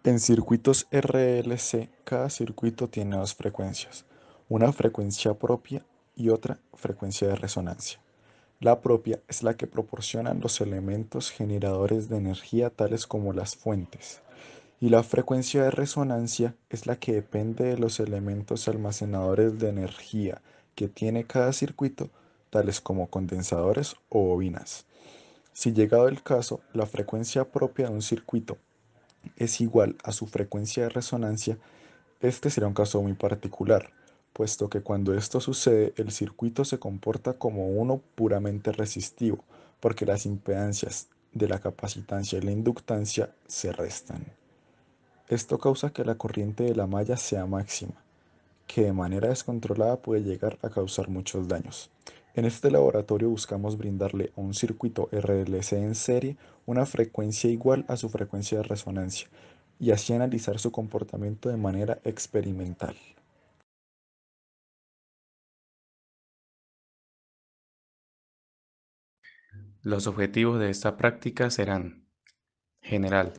En circuitos RLC, cada circuito tiene dos frecuencias, una frecuencia propia y otra frecuencia de resonancia. La propia es la que proporcionan los elementos generadores de energía tales como las fuentes, y la frecuencia de resonancia es la que depende de los elementos almacenadores de energía que tiene cada circuito, tales como condensadores o bobinas. Si llegado el caso, la frecuencia propia de un circuito es igual a su frecuencia de resonancia, este será un caso muy particular, puesto que cuando esto sucede el circuito se comporta como uno puramente resistivo, porque las impedancias de la capacitancia y la inductancia se restan. Esto causa que la corriente de la malla sea máxima, que de manera descontrolada puede llegar a causar muchos daños. En este laboratorio buscamos brindarle a un circuito RLC en serie una frecuencia igual a su frecuencia de resonancia y así analizar su comportamiento de manera experimental. Los objetivos de esta práctica serán: general,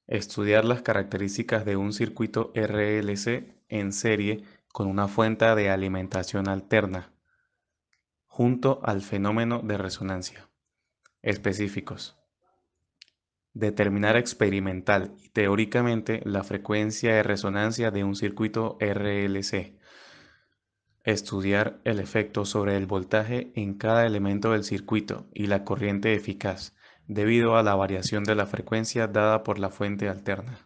estudiar las características de un circuito RLC en serie con una fuente de alimentación alterna, junto al fenómeno de resonancia. Específicos: determinar experimental y teóricamente la frecuencia de resonancia de un circuito RLC. Estudiar el efecto sobre el voltaje en cada elemento del circuito y la corriente eficaz, debido a la variación de la frecuencia dada por la fuente alterna.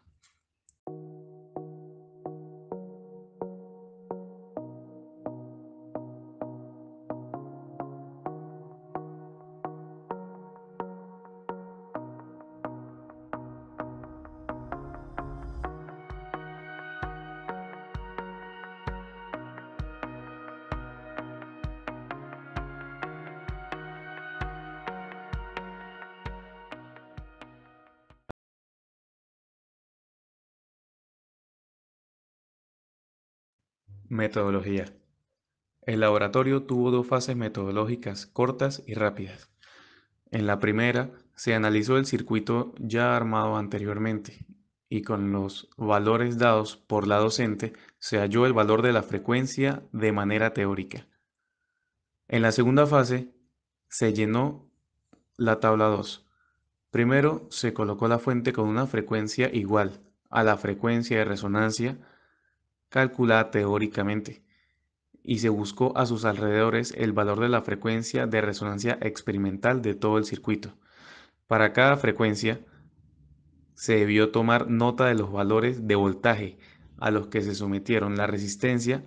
Metodología. El laboratorio tuvo dos fases metodológicas cortas y rápidas. En la primera, se analizó el circuito ya armado anteriormente y con los valores dados por la docente se halló el valor de la frecuencia de manera teórica. En la segunda fase, se llenó la tabla 2. Primero, se colocó la fuente con una frecuencia igual a la frecuencia de resonancia calculada teóricamente y se buscó a sus alrededores el valor de la frecuencia de resonancia experimental de todo el circuito. Para cada frecuencia se debió tomar nota de los valores de voltaje a los que se sometieron la resistencia,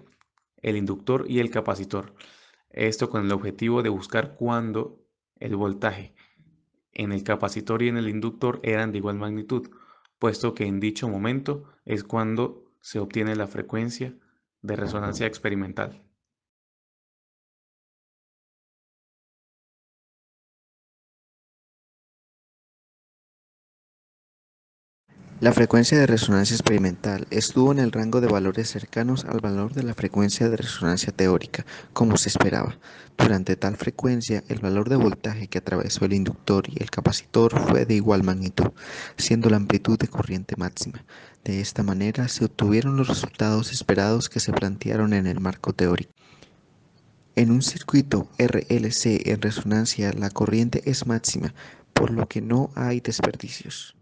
el inductor y el capacitor. Esto con el objetivo de buscar cuándo el voltaje en el capacitor y en el inductor eran de igual magnitud, puesto que en dicho momento es cuando se obtiene la frecuencia de resonancia experimental. La frecuencia de resonancia experimental estuvo en el rango de valores cercanos al valor de la frecuencia de resonancia teórica, como se esperaba. Durante tal frecuencia, el valor de voltaje que atravesó el inductor y el capacitor fue de igual magnitud, siendo la amplitud de corriente máxima. De esta manera se obtuvieron los resultados esperados que se plantearon en el marco teórico. En un circuito RLC en resonancia, la corriente es máxima, por lo que no hay desperdicios.